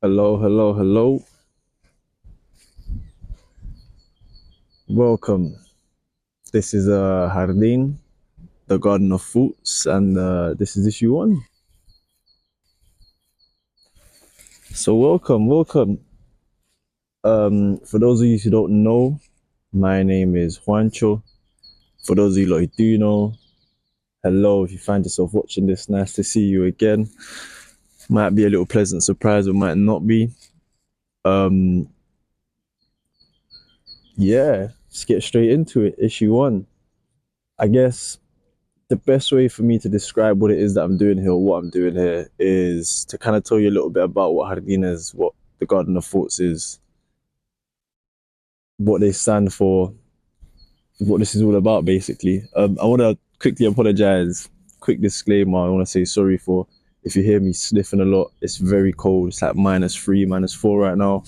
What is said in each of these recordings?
Hello, hello, hello. Welcome. This is Jardín, the Garden of Fruits, and this is issue one. So welcome, welcome. For those of you who don't know, my name is Juancho. For those of you who do know, hello. If you find yourself watching this, nice to see you again. Might be a little pleasant surprise, or might not be. Um, yeah, let's get straight into it. Issue one. I guess the best way for me to describe what it is that I'm doing here, or what I'm doing here, is to kind of tell you a little bit about what Jardín is, what the Garden of Thoughts is, what they stand for, what this is all about, basically. I want to quickly apologize. Quick disclaimer: I want to say sorry for if you hear me sniffing a lot. It's very cold. It's like -3, -4 right now.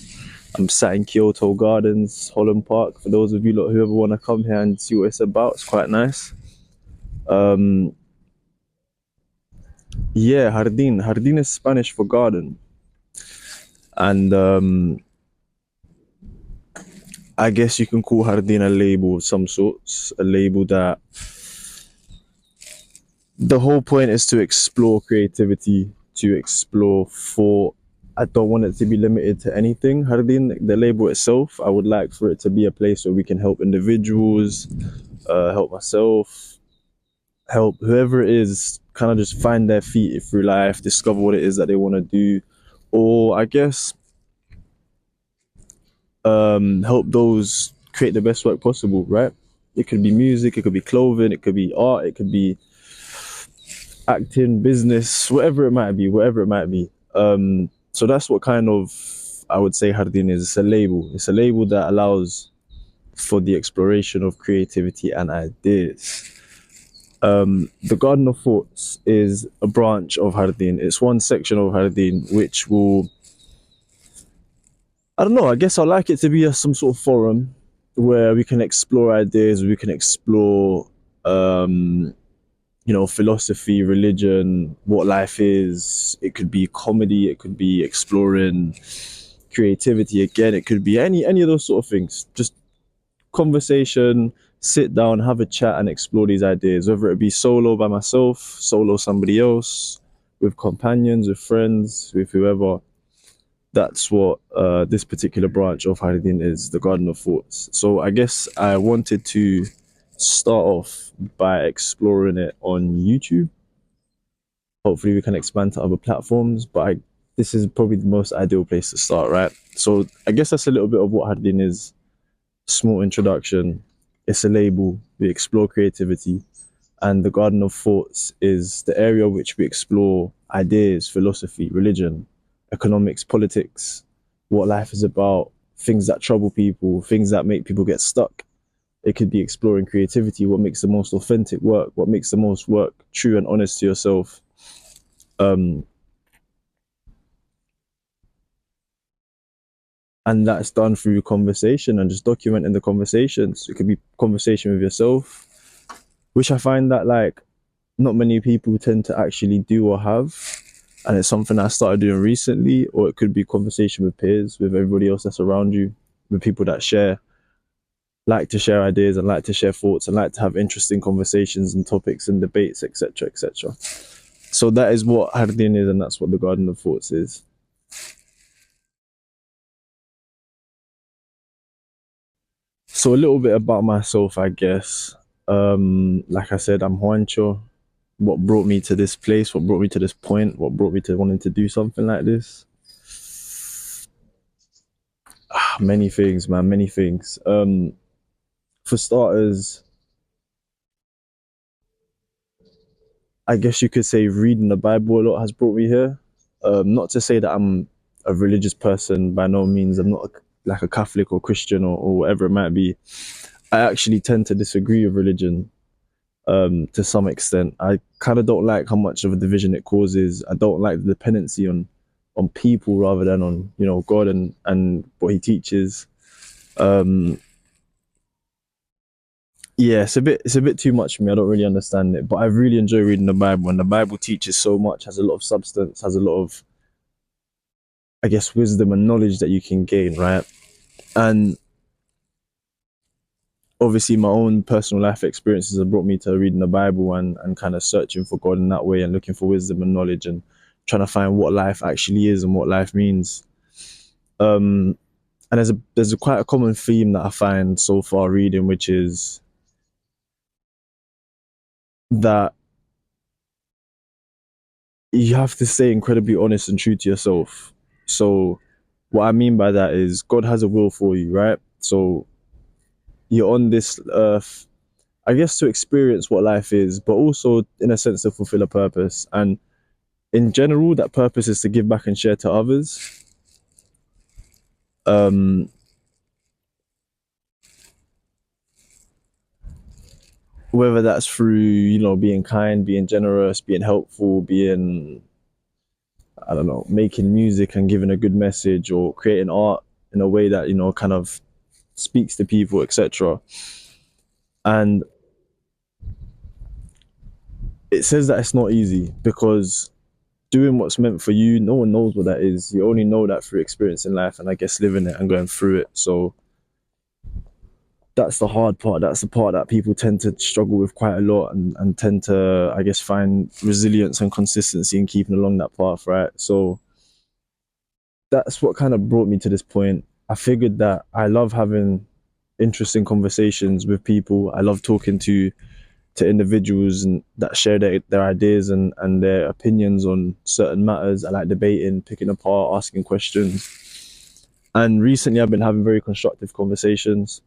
I'm sat in Kyoto Gardens, Holland Park. For those of you lot who ever want to come here and see what it's about, it's quite nice. Um, yeah, Jardín. Jardín is Spanish for garden. And I guess you can call Jardín a label of some sorts, a label that the whole point is to explore creativity, to explore thought. I don't want it to be limited to anything. Jardín, the label itself, I would like for it to be a place where we can help individuals, help myself, help whoever it is, kind of just find their feet through life, discover what it is that they want to do, or I guess help those create the best work possible, right? It could be music, it could be clothing, it could be art, it could be acting, business, whatever it might be, whatever it might be. So that's what kind of I would say Jardin is. It's a label. It's a label that allows for the exploration of creativity and ideas. The Garden of Thoughts is a branch of Jardin. It's one section of Jardin which will, I don't know, I guess I like it to be some sort of forum where we can explore ideas, we can explore, philosophy, religion, what life is. It could be comedy, it could be exploring creativity again, it could be any of those sort of things. Just conversation, sit down, have a chat and explore these ideas, whether it be solo by myself, solo somebody else, with companions, with friends, with whoever. That's what this particular branch of Haridin is, the Garden of Thoughts. So I guess I wanted to start off by exploring it on YouTube. Hopefully, we can expand to other platforms, but this is probably the most ideal place to start, right? So I guess that's a little bit of what Haridin is. Small introduction. It's a label. We explore creativity, and the Garden of Thoughts is the area which we explore ideas, philosophy, religion, economics, politics, what life is about, things that trouble people, things that make people get stuck. It could be exploring creativity, what makes the most authentic work, what makes the most work true and honest to yourself. Um, and that's done through conversation and just documenting the conversations. It could be conversation with yourself, which I find that like not many people tend to actually do or have. And it's something I started doing recently, or it could be conversation with peers, with everybody else that's around you, with people that like to share ideas and like to share thoughts and like to have interesting conversations and topics and debates, etc., etc. So that is what Jardin is, and that's what the Garden of Thoughts is. So a little bit about myself, I guess. Like I said, I'm Juancho. What brought me to this place? What brought me to this point? What brought me to wanting to do something like this? Many things, man. Many things. For starters, I guess you could say reading the Bible a lot has brought me here. Not to say that I'm a religious person, by no means. I'm not like a Catholic or Christian or whatever it might be. I actually tend to disagree with religion to some extent. I kind of don't like how much of a division it causes. I don't like the dependency on people rather than on God and what He teaches. Um, yeah, it's a bit too much for me. I don't really understand it, but I really enjoy reading the Bible, and the Bible teaches so much, has a lot of substance, has a lot of, I guess, wisdom and knowledge that you can gain, right? And obviously my own personal life experiences have brought me to reading the Bible and kind of searching for God in that way and looking for wisdom and knowledge and trying to find what life actually is and what life means. And there's a quite a common theme that I find so far reading, which is that you have to stay incredibly honest and true to yourself. So what I mean by that is God has a will for you, right? So you're on this earth, I guess, to experience what life is, but also in a sense to fulfill a purpose. And in general, that purpose is to give back and share to others. Um, Whether that's through, being kind, being generous, being helpful, being, I don't know, making music and giving a good message, or creating art in a way that, kind of speaks to people, etc. And it says that it's not easy, because doing what's meant for you, no one knows what that is. You only know that through experiencing life and, I guess, living it and going through it. So that's the hard part. That's the part that people tend to struggle with quite a lot, and tend to, I guess, find resilience and consistency in keeping along that path, right? So that's what kind of brought me to this point. I figured that I love having interesting conversations with people. I love talking to individuals and that share their ideas and their opinions on certain matters. I like debating, picking apart, asking questions. And recently I've been having very constructive conversations.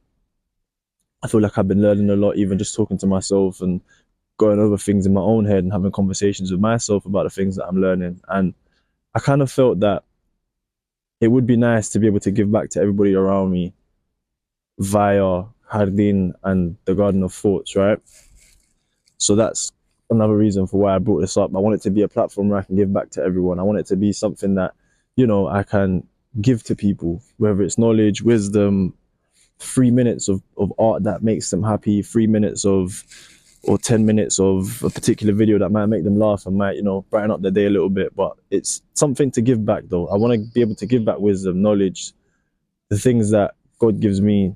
I feel like I've been learning a lot, even just talking to myself and going over things in my own head and having conversations with myself about the things that I'm learning. And I kind of felt that it would be nice to be able to give back to everybody around me via Jardín and the Garden of Thoughts, right? So that's another reason for why I brought this up. I want it to be a platform where I can give back to everyone. I want it to be something that, I can give to people, whether it's knowledge, wisdom, 3 minutes of art that makes them happy, 3 minutes of, or 10 minutes of a particular video that might make them laugh and might, brighten up their day a little bit. But it's something to give back, though. I want to be able to give back wisdom, knowledge, the things that God gives me.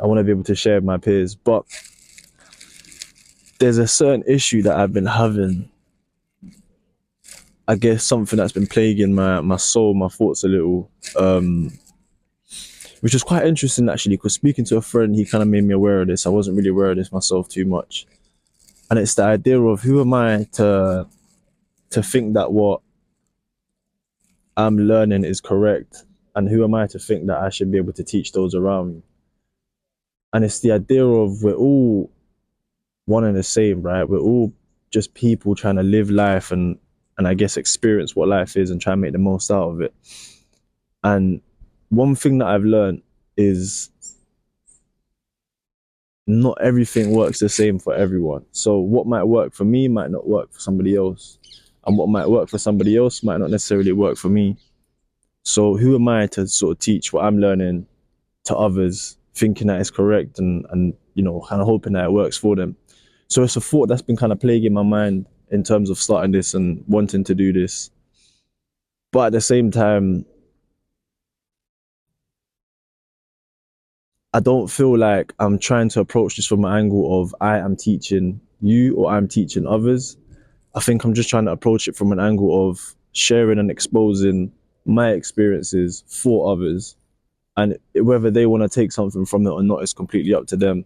I want to be able to share with my peers. But there's a certain issue that I've been having, I guess something that's been plaguing my soul, my thoughts a little, which is quite interesting actually, because speaking to a friend, he kind of made me aware of this. I wasn't really aware of this myself too much. And it's the idea of, who am I to think that what I'm learning is correct, and who am I to think that I should be able to teach those around me? And it's the idea of, we're all one and the same, right? We're all just people trying to live life and I guess experience what life is and try and make the most out of it. And one thing that I've learned is not everything works the same for everyone. So what might work for me might not work for somebody else, and what might work for somebody else might not necessarily work for me. So who am I to sort of teach what I'm learning to others, thinking that it's correct and kind of hoping that it works for them? So it's a thought that's been kind of plaguing my mind in terms of starting this and wanting to do this. But at the same time, I don't feel like I'm trying to approach this from an angle of I am teaching you or I'm teaching others. I think I'm just trying to approach it from an angle of sharing and exposing my experiences for others. And whether they want to take something from it or not is completely up to them.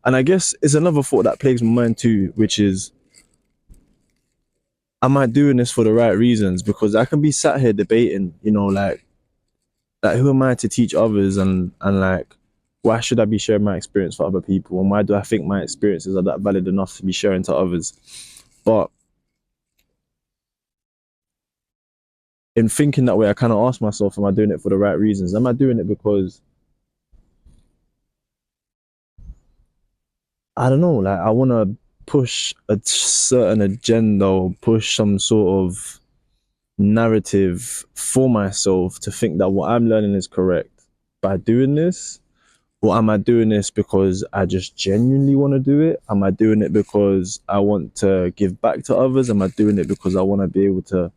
And I guess it's another thought that plagues my mind too, which is, am I doing this for the right reasons? Because I can be sat here debating, like who am I to teach others, and like, why should I be sharing my experience for other people? And why do I think my experiences are that valid enough to be sharing to others? But in thinking that way, I kind of ask myself, am I doing it for the right reasons? Am I doing it because, I don't know, like I want to push a certain agenda or push some sort of narrative for myself to think that what I'm learning is correct by doing this? Or am I doing this because I just genuinely want to do it? Am I doing it because I want to give back to others? Am I doing it because I want to be able to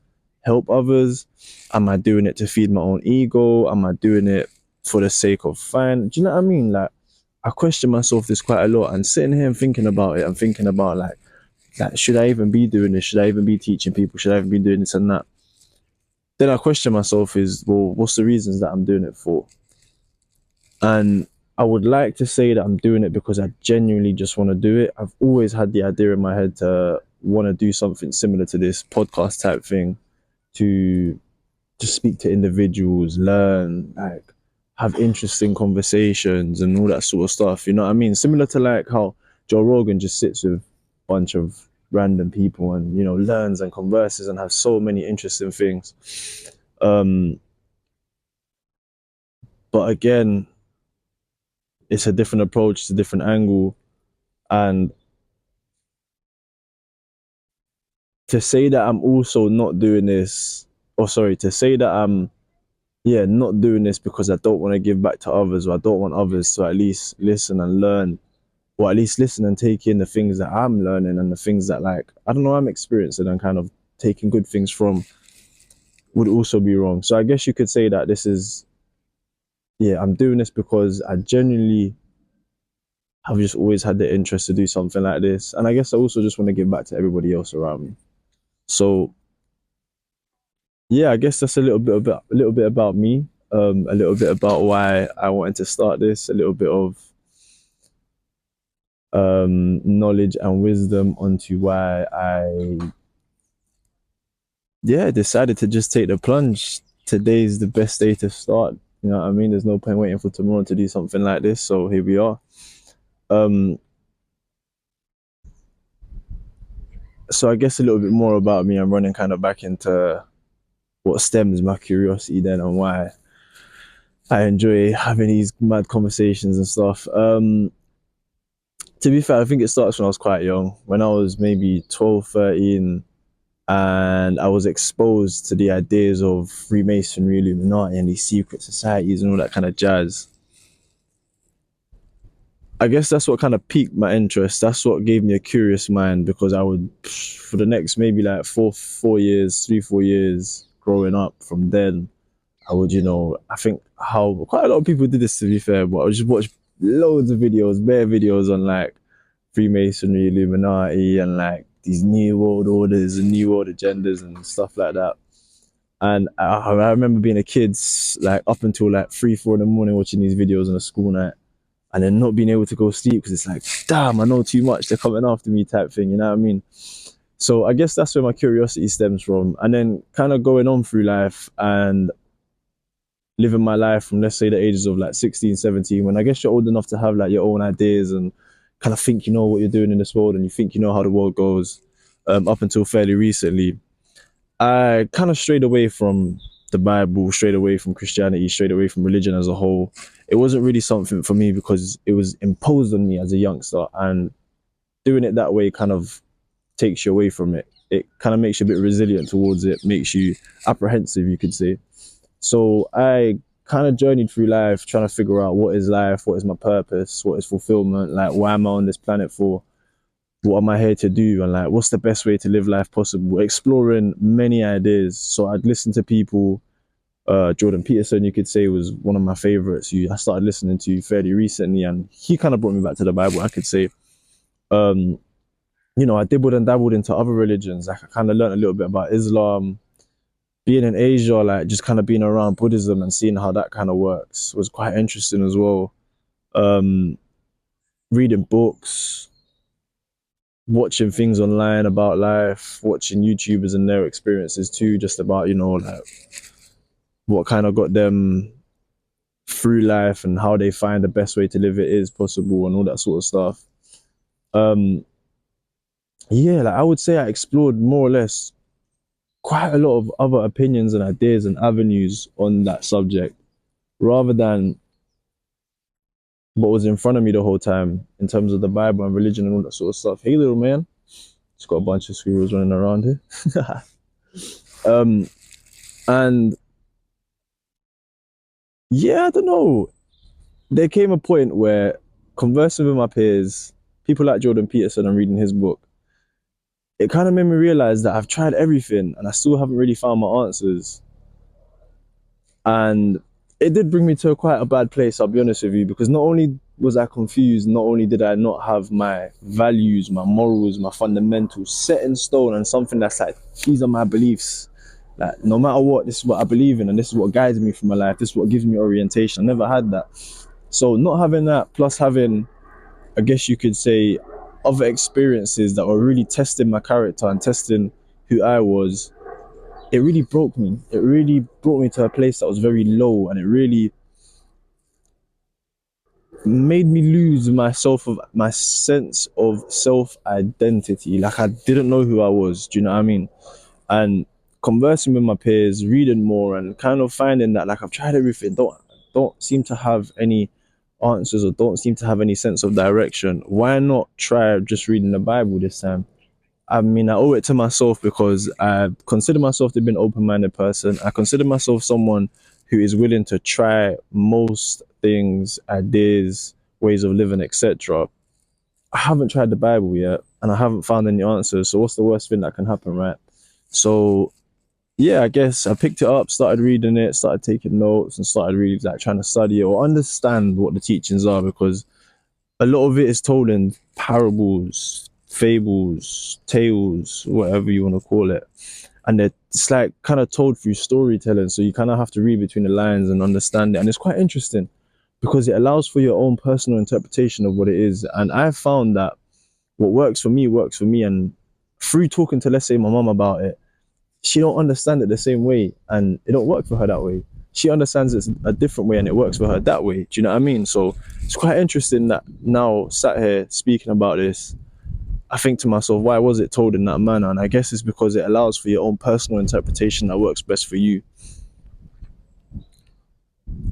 help others? Am I doing it to feed my own ego? Am I doing it for the sake of fun? Do you know what I mean? Like, I question myself this quite a lot, and sitting here and thinking about it and thinking about like, should I even be doing this? Should I even be teaching people? Should I even be doing this and that? Then I question myself is, well, what's the reasons that I'm doing it for? And I would like to say that I'm doing it because I genuinely just want to do it. I've always had the idea in my head to want to do something similar to this podcast type thing, to just speak to individuals, learn, like have interesting conversations and all that sort of stuff. You know what I mean? Similar to like how Joe Rogan just sits with a bunch of random people and, you know, learns and converses and has so many interesting things. But again, it's a different approach, it's a different angle. And to say that I'm also not doing this, or sorry, to say that I'm, yeah, not doing this because I don't want to give back to others, or I don't want others to at least listen and learn, or at least listen and take in the things that I'm learning and the things that, like, I don't know, I'm experiencing and kind of taking good things from, would also be wrong. So I guess you could say that this is, yeah, I'm doing this because I genuinely have just always had the interest to do something like this. And I guess I also just want to give back to everybody else around me. So yeah, I guess that's a little bit about me, a little bit about why I wanted to start this, a little bit of knowledge and wisdom onto why I, yeah, decided to just take the plunge. Today's the best day to start. You know what I mean? There's no point waiting for tomorrow to do something like this. So here we are. Um, so I guess a little bit more about me. I'm running kind of back into what stems my curiosity then and why I enjoy having these mad conversations and stuff. To be fair, I think it starts when I was quite young, when I was maybe 12, 13, and I was exposed to the ideas of Freemasonry, Illuminati, and these secret societies and all that kind of jazz. I guess that's what kind of piqued my interest. That's what gave me a curious mind, because I would, for the next maybe like 4 years, 3, 4 years growing up from then, I would, you know, I think how quite a lot of people did this, to be fair, but I would just watch loads of videos, bare videos on like Freemasonry, Illuminati, and like these new world orders and new world agendas and stuff like that. And I remember being a kid, like up until like 3, 4 in the morning, watching these videos on a school night, and then not being able to go sleep because it's like, damn, I know too much. They're coming after me, type thing. You know what I mean? So I guess that's where my curiosity stems from, and then kind of going on through life and living my life from, let's say, the ages of like 16, 17, when I guess you're old enough to have like your own ideas and kind of think you know what you're doing in this world and you think you know how the world goes. Up until fairly recently, I kind of strayed away from the Bible, strayed away from Christianity, strayed away from religion as a whole. It wasn't really something for me because it was imposed on me as a youngster, and doing it that way kind of takes you away from it. It kind of makes you a bit resilient towards it, makes you apprehensive, you could say. So I kind of journeyed through life trying to figure out what is life, what is my purpose, what is fulfillment, like why am I on this planet for, what am I here to do, and like what's the best way to live life possible, exploring many ideas. So I'd listen to people, Jordan Peterson, you could say, was one of my favorites, who I started listening to fairly recently, and he kind of brought me back to the Bible, I could say. Um, you know, I dibbled and dabbled into other religions. Like I kind of learned a little bit about Islam. Being in Asia, like just kind of being around Buddhism and seeing how that kind of works was quite interesting as well. Um, Reading books, watching things online about life, watching YouTubers and their experiences too, just about, you know, like what kind of got them through life and how they find the best way to live it is possible and all that sort of stuff. Um, yeah, like I would say I explored more or less quite a lot of other opinions and ideas and avenues on that subject, rather than what was in front of me the whole time in terms of the Bible and religion and all that sort of stuff. Hey, little man. Just got a bunch of squirrels running around here. And yeah, I don't know. There came a point where conversing with my peers, people like Jordan Peterson and reading his book, it kind of made me realize that I've tried everything and I still haven't really found my answers. And it did bring me to quite a bad place, I'll be honest with you, because not only was I confused, not only did I not have my values, my morals, my fundamentals set in stone and something that's like, these are my beliefs. Like, no matter what, this is what I believe in and this is what guides me through my life. This is what gives me orientation. I never had that. So not having that, plus having, I guess you could say, other experiences that were really testing my character and testing who I was, it really broke me. It really brought me to a place that was very low, and it really made me lose my sense of self identity. Like, I didn't know who I was. Do you know what I mean? And conversing with my peers, reading more, and kind of finding that like I've tried everything, don't seem to have any answers or don't seem to have any sense of direction. Why not try just reading the Bible this time? I mean, I owe it to myself because I consider myself to be an open-minded person. I consider myself someone who is willing to try most things, ideas, ways of living, etc. I haven't tried the Bible yet, and I haven't found any answers. So what's the worst thing that can happen, right? So yeah, I guess I picked it up, started reading it, started taking notes, and started really like trying to study it or understand what the teachings are, because a lot of it is told in parables, fables, tales, whatever you want to call it. And it's like kind of told through storytelling. So you kind of have to read between the lines and understand it. And it's quite interesting because it allows for your own personal interpretation of what it is. And I've found that what works for me works for me. And through talking to, let's say, my mom about it, she don't understand it the same way and it don't work for her that way. She understands it a different way and it works for her that way. Do you know what I mean? So it's quite interesting that now sat here speaking about this, I think to myself, why was it told in that manner? And I guess it's because it allows for your own personal interpretation that works best for you.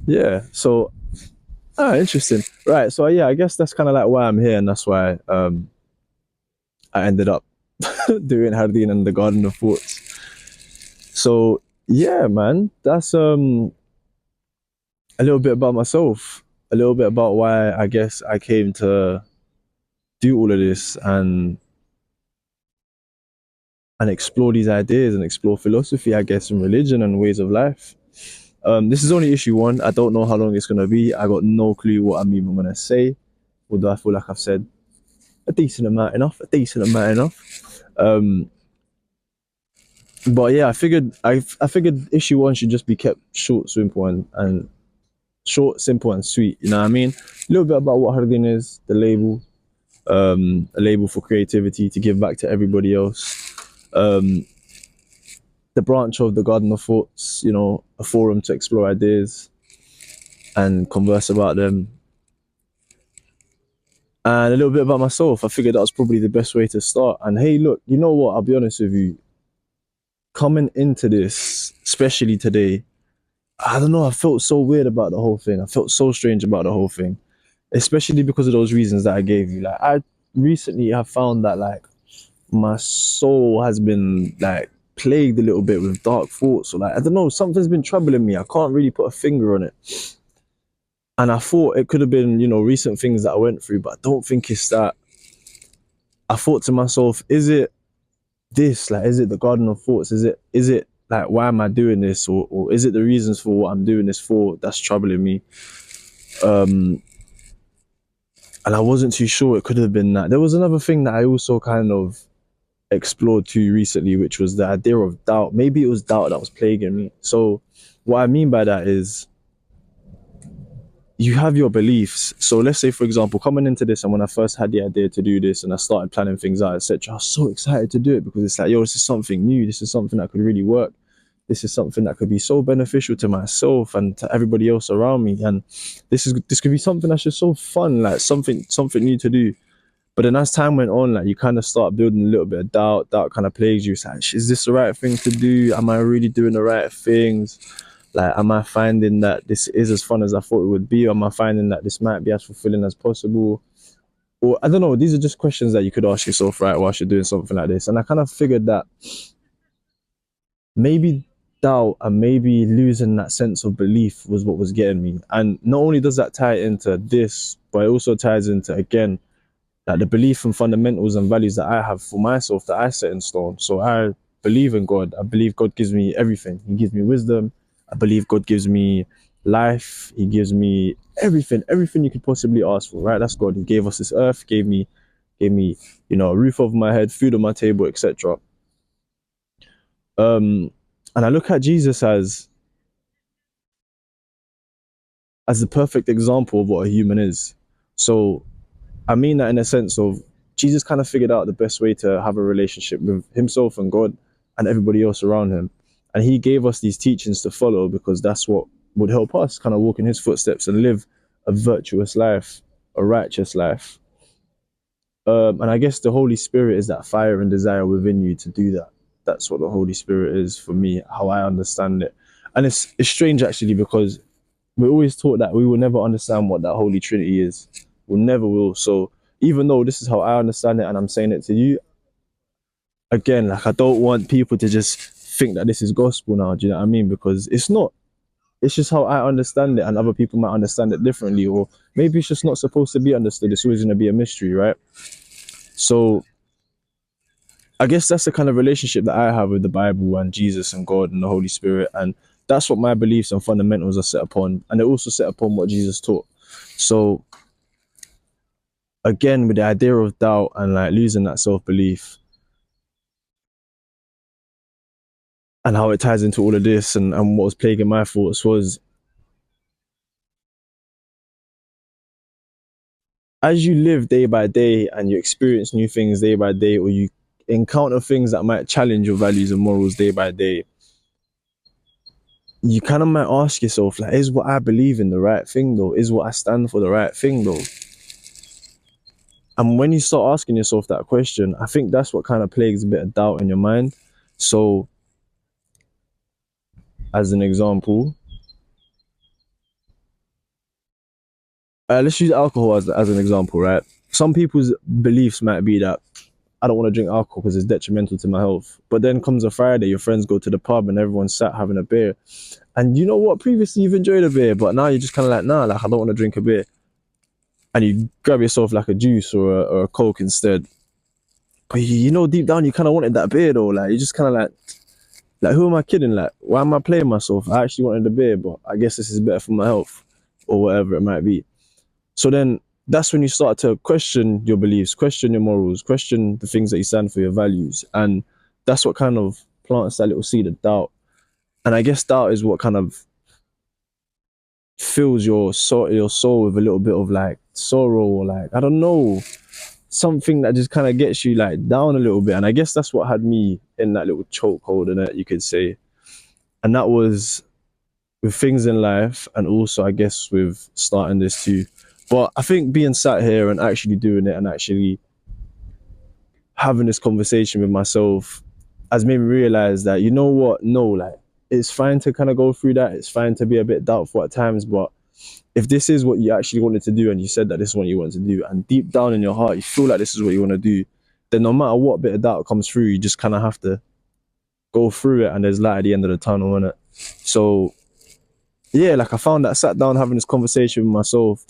Yeah, so interesting. Right, so yeah, I guess that's kind of like why I'm here, and that's why I ended up doing Jardín and the Garden of Thoughts. So yeah, man, that's a little bit about myself, a little bit about why I guess I came to do all of this and explore these ideas and explore philosophy, I guess, and religion and ways of life. This is only issue one. I don't know how long it's gonna be. I got no clue what I'm even gonna say, although I feel like I've said a decent amount enough. But yeah, I figured issue one should just be kept short, simple, and short, simple, and sweet. You know what I mean? A little bit about what Jardín is, the label, a label for creativity to give back to everybody else. The branch of the Garden of Thoughts, you know, a forum to explore ideas and converse about them. And a little bit about myself. I figured that was probably the best way to start. And hey, look, you know what? I'll be honest with you. Coming into this, especially today, I don't know, I felt so weird about the whole thing. I felt so strange about the whole thing, especially because of those reasons that I gave you. Like, I recently have found that like my soul has been like plagued a little bit with dark thoughts, or like, I don't know, something's been troubling me. I can't really put a finger on it. And I thought it could have been, you know, recent things that I went through, but I don't think it's that. I thought to myself, is it this? Like, is it the Garden of Thoughts? Is it like, why am I doing this? Or is it the reasons for what I'm doing this for that's troubling me? And I wasn't too sure. It could have been that. There was another thing that I also kind of explored too recently, which was the idea of doubt. Maybe it was doubt that was plaguing me. So what I mean by that is, you have your beliefs. So let's say, for example, coming into this, and when I first had the idea to do this and I started planning things out, etc., I was so excited to do it because it's like, yo, this is something new. This is something that could really work. This is something that could be so beneficial to myself and to everybody else around me. And this could be something that's just so fun, like something new to do. But then as time went on, like, you kind of start building a little bit of doubt. Doubt kind of plagues you. It's like, is this the right thing to do? Am I really doing the right things? Like, am I finding that this is as fun as I thought it would be? Or am I finding that this might be as fulfilling as possible? Or I don't know. These are just questions that you could ask yourself, right, whilst you're doing something like this. And I kind of figured that maybe doubt and maybe losing that sense of belief was what was getting me. And not only does that tie into this, but it also ties into, again, like the belief and fundamentals and values that I have for myself that I set in stone. So I believe in God. I believe God gives me everything. He gives me wisdom. I believe God gives me life. He gives me everything you could possibly ask for, right? That's God. He gave us this earth, gave me, a roof over my head, food on my table, etc. And I look at Jesus as the perfect example of what a human is. So I mean that in a sense of Jesus kind of figured out the best way to have a relationship with himself and God and everybody else around him. And he gave us these teachings to follow because that's what would help us kind of walk in his footsteps and live a virtuous life, a righteous life. And I guess the Holy Spirit is that fire and desire within you to do that. That's what the Holy Spirit is for me, how I understand it. And it's strange actually because we're always taught that we will never understand what that Holy Trinity is. We never will. So even though this is how I understand it and I'm saying it to you, again, like I don't want people to just think that this is gospel now. Do you know what I mean? Because it's not. It's just how I understand it, and other people might understand it differently, or maybe it's just not supposed to be understood. It's always going to be a mystery, right? So I guess that's the kind of relationship that I have with the Bible and Jesus and God and the Holy Spirit, and that's what my beliefs and fundamentals are set upon, and they're also set upon what Jesus taught. So again, with the idea of doubt and like losing that self-belief and how it ties into all of this and what was plaguing my thoughts was, as you live day by day and you experience new things day by day, or you encounter things that might challenge your values and morals day by day, you kind of might ask yourself, like, is what I believe in the right thing though? Is what I stand for the right thing though? And when you start asking yourself that question, I think that's what kind of plagues a bit of doubt in your mind. So as an example, let's use alcohol as an example, right? Some people's beliefs might be that I don't want to drink alcohol because it's detrimental to my health. But then comes a Friday, your friends go to the pub and everyone's sat having a beer. And you know what? Previously you've enjoyed a beer, but now you're just kind of like, nah, like I don't want to drink a beer. And you grab yourself like a juice or a Coke instead. But you know, deep down you kind of wanted that beer though. Like you're just kind of like, who am I kidding? Like, why am I playing myself? I actually wanted the beer, but I guess this is better for my health or whatever it might be. So then that's when you start to question your beliefs, question your morals, question the things that you stand for, your values. And that's what kind of plants that little seed of doubt. And I guess doubt is what kind of fills your soul with a little bit of like sorrow, or like, I don't know, something that just kind of gets you like down a little bit. And I guess that's what had me in that little chokehold, in it, you could say. And that was with things in life, and also I guess with starting this too. But I think being sat here and actually doing it and actually having this conversation with myself has made me realize that, you know what, no, like it's fine to kind of go through that. It's fine to be a bit doubtful at times, but if this is what you actually wanted to do and you said that this is what you want to do, and deep down in your heart you feel like this is what you want to do, then no matter what bit of doubt comes through, you just kind of have to go through it, and there's light at the end of the tunnel, innit? So yeah, like I found that I sat down having this conversation with myself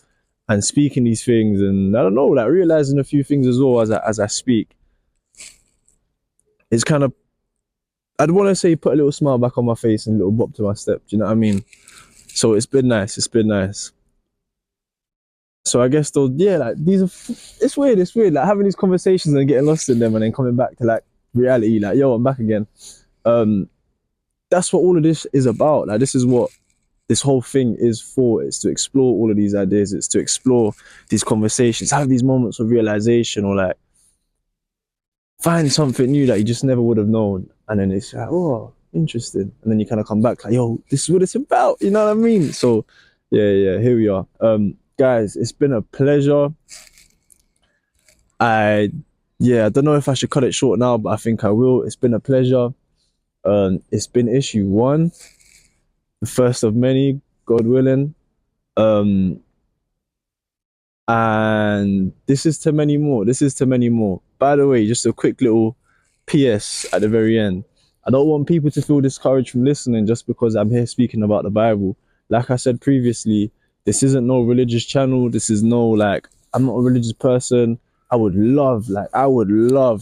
and speaking these things, and I don't know, like realizing a few things as well as I speak. It's kind of, I'd want to say, put a little smile back on my face and a little bop to my step. Do you know what I mean? So it's been nice. It's been nice. So I guess those, yeah, like these are, it's weird. It's weird, like having these conversations and getting lost in them, and then coming back to like reality. Like, yo, I'm back again. That's what all of this is about. Like, this is what this whole thing is for. It's to explore all of these ideas. It's to explore these conversations, have these moments of realization, or like find something new that you just never would have known. And then it's like, oh, interesting. And then you kind of come back like, yo, this is what it's about. You know what I mean? So yeah, here we are. Guys, it's been a pleasure. I don't know if I should cut it short now, but I think I will. It's been a pleasure. It's been issue 1, the first of many, God willing. And this is to many more. This is to many more. By the way, just a quick little PS at the very end. I don't want people to feel discouraged from listening just because I'm here speaking about the Bible. Like I said previously, this isn't no religious channel. This is no, like, I'm not a religious person. I would love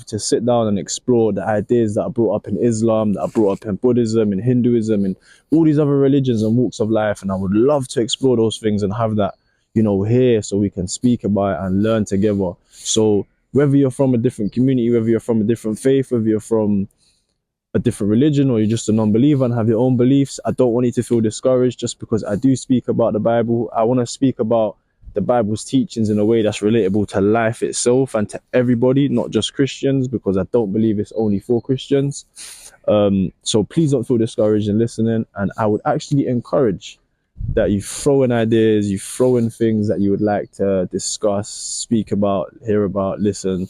to sit down and explore the ideas that are brought up in Islam, that are brought up in Buddhism, in Hinduism, and all these other religions and walks of life. And I would love to explore those things and have that, here so we can speak about it and learn together. So whether you're from a different community, whether you're from a different faith, whether you're from a different religion or you're just a non-believer and have your own beliefs, I don't want you to feel discouraged just because I do speak about the Bible. I want to speak about the Bible's teachings in a way that's relatable to life itself and to everybody, not just Christians, because I don't believe it's only for Christians. So please don't feel discouraged in listening, and I would actually encourage that you throw in ideas, you throw in things that you would like to discuss, speak about, hear about, listen.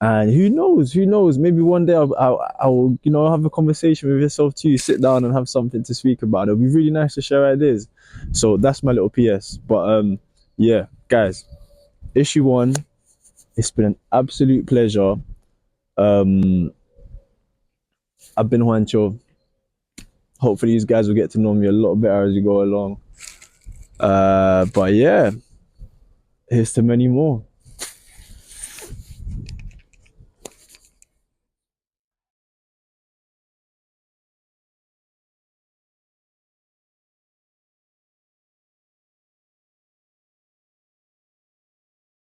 And who knows, maybe one day I'll have a conversation with yourself too, sit down and have something to speak about. It'll be really nice to share ideas. So that's my little PS. But yeah, guys, issue 1, it's been an absolute pleasure. I've been Juancho. Hopefully these guys will get to know me a lot better as you go along. But yeah, here's to many more.